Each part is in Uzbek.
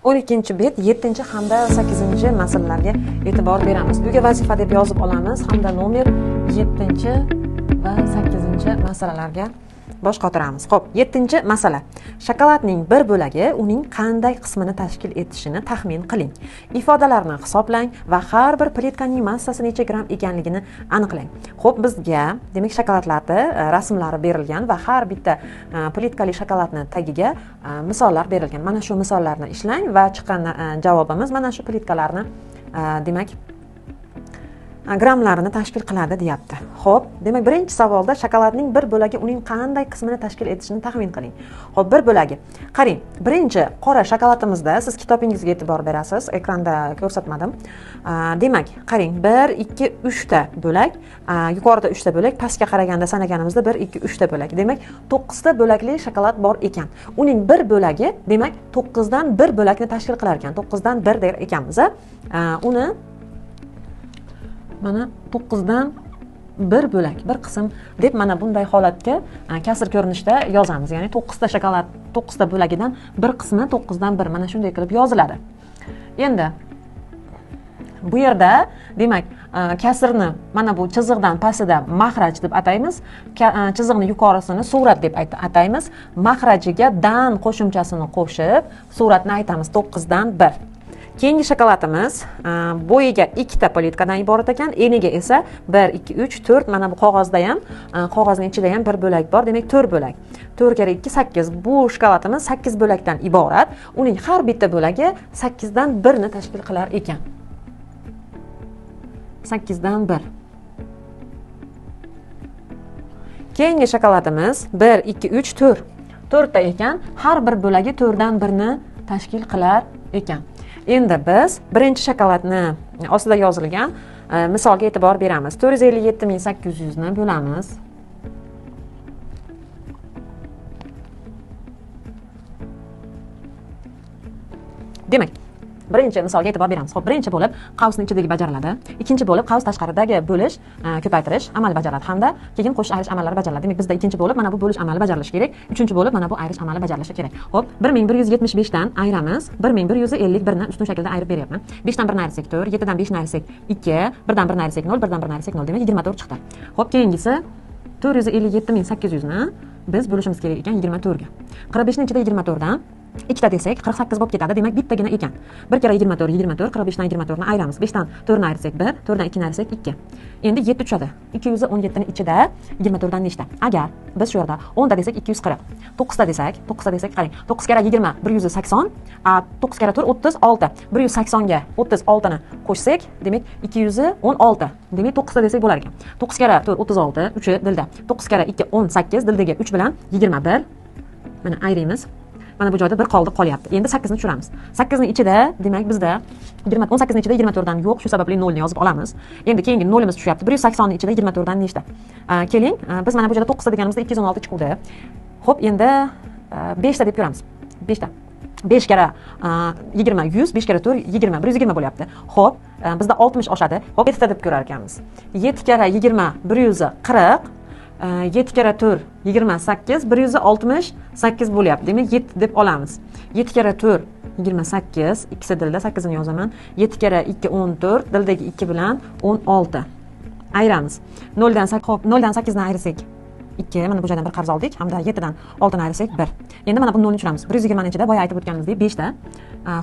12 bet 7 hamda 8 masalalarga e'tibor beramiz. Uyga vazifa deb yozib olamiz hamda nomer 7 va 8 masalalarga bosh qotiramiz. Xo'p, 7 masala. Shokoladning bir bo'lagi uning qanday qismini tashkil etishini taxmin qiling. Ifodalarni hisoblang va har bir plitkaning massasi necha gram ekanligini aniqlang. Xo'p, bizga demak shokoladlarda rasmlari berilgan va har bitta plitkali shokoladning tagiga misollar berilgan. Mana shu misollarni ishlang va chiqqan javobimiz mana shu plitkalarni demak gramlarini tashkil qiladi deyapti. Xo'p, demak birinchi savolda shokoladning bir bo'lagi uning qanday qismini tashkil etishini taxmin qiling. Xo'p, bir bo'lagi. Qarang, birinchi qora shokoladimizda siz kitobingizga e'tibor berasiz, ekranda ko'rsatmadim. Demak, qarang, 1 2 3 ta bo'lak, yuqorida 3 ta bo'lak, pastga qaraganda sanaganimizda 1 2 3 ta bo'lak. Demak, 9 ta bo'lakli shokolad bor ekan. Uning bir bo'lagi, demak, 9 dan 1 bo'lakni tashkil qilar ekan. 9 dan 1 der ekanmiz. Uni mana 9 dan 1 bo'lak, bir qism deb mana bunday holatga kasr ko'rinishda yozamiz. Ya'ni 9 ta shokolad, 9 ta bo'lagidan bir qismi 9 dan 1 mana shunday qilib yoziladi. Endi bu yerda demak kasrni mana bu chiziqdan pastida mahraj deb ataymiz, chiziqni yuqorisini surat deb ataymiz. Mahrajiga dan qo'shimchasini qo'shib suratni aytamiz 9 dan 1. Keyingi shokoladimiz bo'yiga 2 ta plitkadan iborat ekan, eniga esa 1 2 3 4 mana bu qog'ozda ham, qog'ozning ichida ham bir bo'lak bor, demak 4 bo'lak. 4 kere 2 8. Bu shokoladimiz 8 bo'lakdan iborat. Uning har bitta bo'lagi 8 dan 1 ni tashkil qilar ekan. 8 dan 1. Keyingi shokoladimiz 1 2 3 4. 4 ta ekan, har bir bo'lagi 4 dan 1 ni tashkil qilar ekan. Endi biz birinchi shokoladni ostida yozilgan misolga e'tibor beramiz. 457.800 ni bo'lamiz. Demak, birinchi misolga e'tibor beramiz. Xo'p, birinchi bo'lib qavsning ichidagi bajariladi. Ikkinchi bo'lib qavs tashqaridagi bo'lish, ko'paytirish amali bajariladi hamda keyin qo'shish ayirish amallari bajariladi. Demak, bizda ikkinchi bo'lib mana bu bo'lish amali bajarilishi kerak. Uchinchi bo'lib mana bu ayirish amali bajarilishi kerak. Xo'p, 1175 dan ayiramiz. 1151 ni ustun shaklda ayirib beryapman. 5 dan 1 ni ayirsak 4, 7 dan 5 ni ayirsak 2, 1 dan 1 ni ayirsak 0, 1 dan 1 ni ayirsak 0. Demak, 24 chiqdi. Xo'p, keyingisi 457.800 ni biz bo'lishimiz kerak ekan 24 ga. 45 ning ichida 24 dan 2 ta desak 48 bo'lib ketadi. Demak, bittagina ekan. 1 kere 24 24, 45 dan 24 ni ayiramiz. 5 dan 4 ni ayirsak 1, 4 dan 2 ni ayirsak 2. Endi 7 tushadi. 217 ning ichida 24 dan nechta? Agar biz shu yerda 10 ta desak 240, 9 ta desak, qarang. 9 kere 20 180, 9 kere 4 36. 180 ga 36 ni qo'shsak, demak 216. Demak 9 ta desak bo'lar ekan. 9 kere 4 36, 3 dilda. 9 kere 2 18, dildagi 3 bilan 21. Mana ayiramiz. Mana bu joyda bir qoldiq qolyapti. Endi 8 ni tushiramiz. 8 ning ichida, demak bizda 18 ning ichida 24 dan yo'q, shu sababli 0 ni yozib olamiz. Endi keyingi 0 imiz tushyapti. 180 ning ichida 24 dan nechta? Keling, biz mana bu joyda 9 ta deganimizda 216 chiqdi. Xo'p, endi 5 ta deb ko'ramiz. 5 ta. 5 kere 20 100, 5 kere 4 20, 120 bo'lyapti. Xo'p, bizda 60 oshadi. Xo'p, 7 ta deb ko'rar ekanmiz. 7 kere 20 140, 7 kere 4 28, 168 bo'lyapti. Demak 7 deb olamiz. 7 kere 4 28, ikkisi dilda 8 ni yozaman. 7 kere 2 14, dildagi 2 bilan 16. Ayiramiz. 0 dan 8, xo'p, 0 dan 8 ni ayirsak 2, mana bu joydan bir qarz oldik hamda 7 dan 6 ni ayirsak 1. Endi mana bu 0 ni tushiramiz. 120 ning ichida boya aytib o'tganimizdek 5 ta.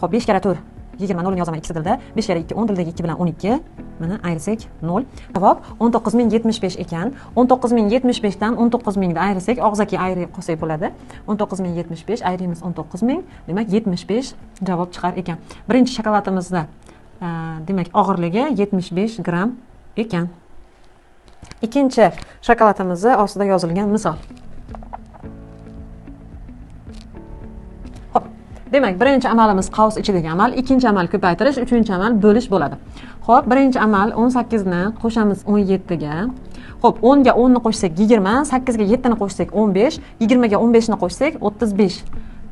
Xo'p, 5 kere 4 20 0 ni yozaman ikkisi dilda. 5 kere 2 10, dildagi 2 bilan 12. Mana ayirsak 0. Javob 19075 ekan. 19075 dan 19000 ni ayirsak, og'zaki ayrib qolsak bo'ladi. 19075 ayrimiz 19000, demak 75 javob chiqar ekan. Birinchi shokoladimizda demak og'irligi 75 gram ekan. Ikkinchi shokoladimizda ostida yozilgan misol. Demak, birinchi amalimiz qavs ichidagi amal, ikkinchi amal ko'paytirish, uchinchi amal bo'lish bo'ladi. Xo'p, birinchi amal 18 ni qo'shamiz 17 ga. Xo'p, 10 ga 10 ni qo'shsak 20, 8 ga 7 ni qo'shsak 15, 20 ga 15 ni qo'shsak 35.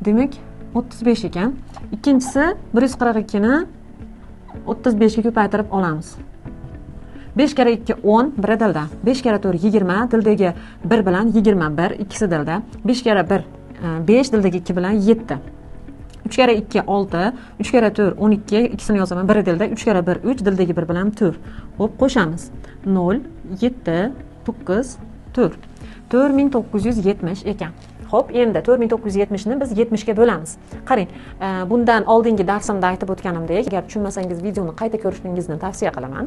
Demak, 35 ekan. Ikkinchisi 142 ni 35 ga ko'paytirib olamiz. 5 kere 2 10, biri dilda. 5 kere 4 20, dildagi 1 bilan 21, ikkisi dilda. 5 kere 1 5, dildagi 2 bilan 7. 3 kere 2 6, 3 kere 4 12, ikkisini yozaman, biri dilda, 3 kere 1 3, dildagi 1 bilan 4. Xo'p, qo'shamiz. 0 7 9 4. 4970 ekan. Xo'p, endi 4970 ni biz 70 ga bo'lamiz. Qarang, bundan oldingi darsimda aytib o'tganimdek, agar tushunmasangiz videoni qayta ko'rishingizni tavsiya qilaman.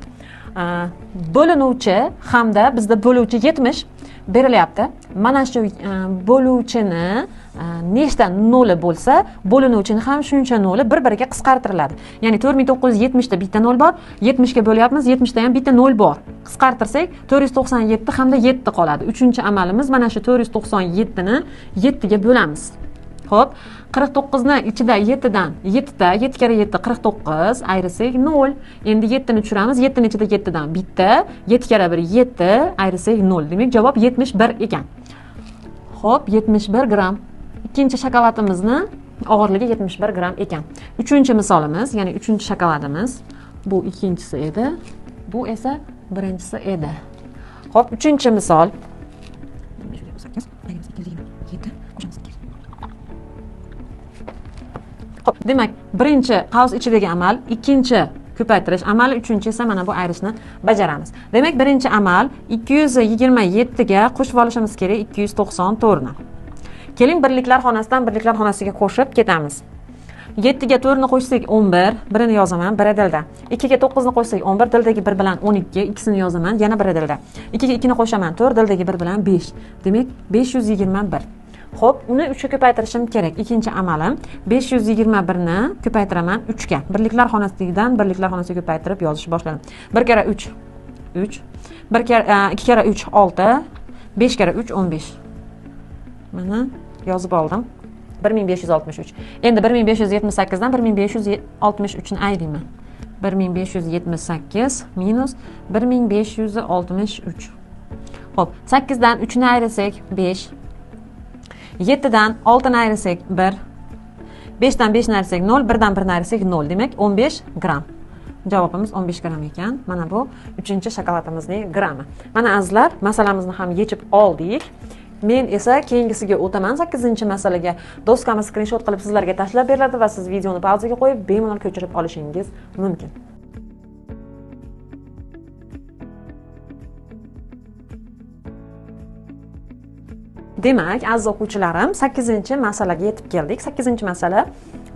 Bo'linuvchi hamda bizda bo'luvchi 70 berilyapti. Mana shu bo'luvchini nechta noli bo'lsa, bo'linuvchini ham shuncha noli bir-biriga qisqartiriladi. Ya'ni 4970 da bitta nol bor, 70 ga bo'lyapmiz, 70 da ham bitta nol bor. Qisqartirsak 497 hamda 7 qoladi. Uchinchi amalimiz mana shu 497 ni 7 ga bo'lamiz. Xo'p, 49 ni ichida 7 dan 7 ta 7 kere 7 49 ayirsak 0. Endi 7 ni tushiramiz. 7 ni ichida 7 dan bitta, 7 kere 1 7 ayirsak 0. Demak, javob 71 ekan. Xo'p, 71 gram. Ikkinchi shokoladimizni og'irligi 71 gram ekan. Uchinchi misolimiz, ya'ni uchinchi shokoladimiz bu ikkinchisi edi. Bu esa birinchisi edi. Xo'p, uchinchi misol. Xo'p, demak, birinchi qavs ichidagi amal, ikkinchi ko'paytirish amali, uchinchi esa mana bu ayrishni bajaramiz. Demak, birinchi amal 227 ga qo'shib olishimiz kerak 294 ni. Keling, birliklar xonasidan birliklar xonasiga qo'shib ketamiz. 7 ga 4 ni qo'shsak 11, birini yozaman, biri dilda. 2 ga 9 ni qo'shsak 11, dildagi 1 bilan 12, ikkisini yozaman, yana biri dilda. 2 ga 2 ni qo'shaman, 4, dildagi 1 bilan 5. Demak, 521. Xo'p, uni 3 ga ko'paytirishim kerak. Ikkinchi amalim 521 ni ko'paytiraman 3 ga. Birliklar xonasidan birliklar xonasiga ko'paytirib yozish boshladim. 1 kere 3 3, 1 kere 2 kere 3 6, 5 kere 3 15. Mana yozib oldim. 1563. Endi 1578 dan 1563 ni ayirayman. 1578 minus 1563. Xo'p, 8 dan 3 ni ayirsak 5. 7 dan 6 ni ayirsak 1. 5 dan 5 ni ayirsak 0, 1 dan 1 ni ayirsak 0. Demak, 15 gram. Javobimiz 15 gram ekan. Mana bu 3-shokoladimizning grami. Mana azizlar, masalamizni ham yechib oldik. Men esa keyingisiga o'taman. 8-masalaga doskamiz skrinshot qilib sizlarga tashlab beriladi va siz videoni pauzaga qo'yib bemalol ko'chirib olishingiz mumkin. Demak, aziz o'quvchilarim, 8-masalaga yetib keldik. 8-masala.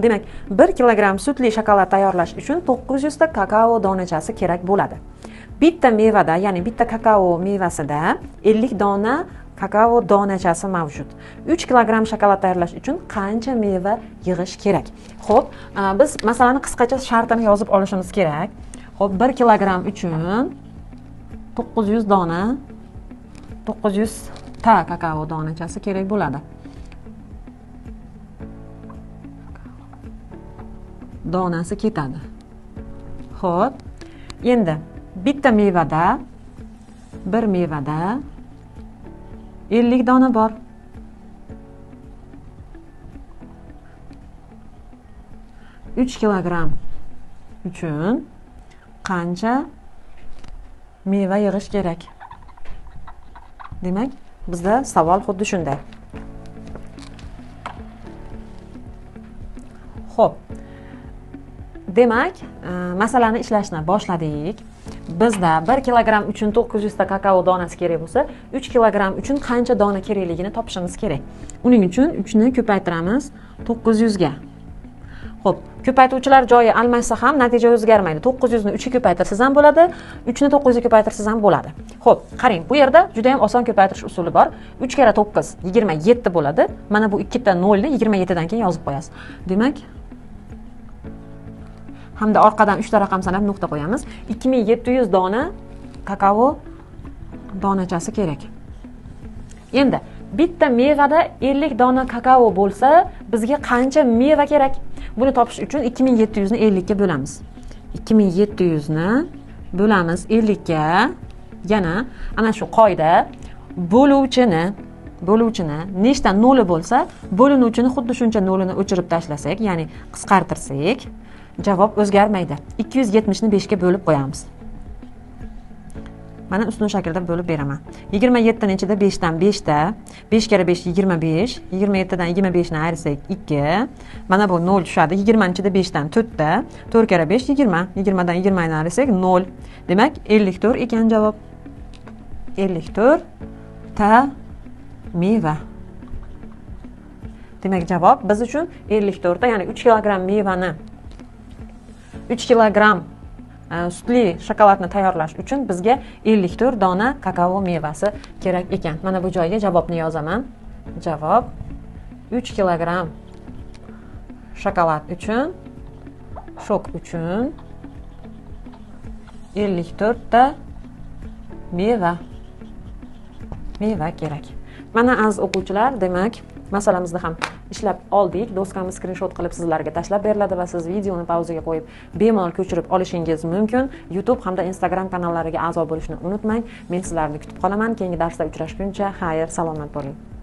Demak, 1 kilogramm sutli shokolad tayyorlash uchun 900 ta kakao donachasi kerak bo'ladi. Bitta mevada, ya'ni bitta kakao mevasida 50 dona kakao donachasi mavjud. 3 kilogramm shokolad tayyorlash uchun qancha meva yig'ish kerak? Xo'p, biz masalani qisqacha shartini yozib olishimiz kerak. Xo'p, 1 kilogramm uchun 900 dona 900 ta kakao donachasi kerak bo'ladi. Donasi ketadi. Xo'p, endi bitta mevada, bir mevada 50 dona bor. Uch kilogramm uchun qancha meva yig'ish kerak? Demak, bizda savol xuddi shunday. Xo'p. Demak, masalani ishlashni boshladik. Bizda 1 kilogramm uchun 900 ta kakao donasi kerak bo'lsa, 3 kilogramm uchun qancha dona kerakligini topishimiz kerak. Uning uchun 3 ni ko'paytiramiz 900 ga. Xo'p, ko'paytuvchilar joyi almashsa ham natija o'zgarmaydi. 900 ni 3 ga ko'paytirsangiz ham bo'ladi, 3 ni 9 ga ko'paytirsangiz ham bo'ladi. Xo'p, qarang, bu yerda juda ham oson ko'paytirish usuli bor. 3 kere 9 27 bo'ladi. Mana bu ikkita 0 ni 27 dan keyin yozib qo'yasiz. Demak, hamda orqadan 3 ta raqam sanab nuqta qo'yamiz. 2700 dona kakao donachasi kerak. Endi bitta mevada 50 dona kakao bo'lsa, bizga qancha meva kerak? Buni topish uchun 2700 ni 50 ga bo'lamiz. 2700 ni bo'lamiz 50 ga. Yana ana shu qoida bo'luvchini nechta noli bo'lsa, bo'linuvchini xuddi shuncha nolini o'chirib tashlasak, ya'ni qisqartirsak, javob o'zgarmaydi. 270 ni 5 ga bo'lib qo'yamiz. mana ustun shaklda bo'lib beraman. 27 ni ichida 5 dan 5 ta, 5 kere 5 25, 27 dan 25 ni ayirsak 2. Mana bu 0 tushadi. 20 ni ichida 5 dan 4 ta, 4 kere 5 20. 20 dan 20 ni ayirsak 0. Demak, 54 ekan javob. 54 ta meva. Demak, javob biz uchun 54 ta, ya'ni 3 kilogramm mevani 3 kilogramm sutli shokoladni tayyorlash uchun bizga 54 dona kakao mevasi kerak ekan. Mana bu joyga javobni yozaman. Javob 3 kilogramm shokolad uchun, shok uchun 54 ta meva kerak. Mana aziz o'quvchilar, demak masalamizni ham ishlab oldik. Doskamiz skrinshot qilib sizlarga tashlab beriladi va siz videoni pauzaga qo'yib bemalol ko'chirib olishingiz mumkin. YouTube hamda Instagram kanallariga a'zo bo'lishni unutmang. Men sizlarni kutib qolaman. Keyingi darsda uchrashguncha xayr, salomat bo'ling.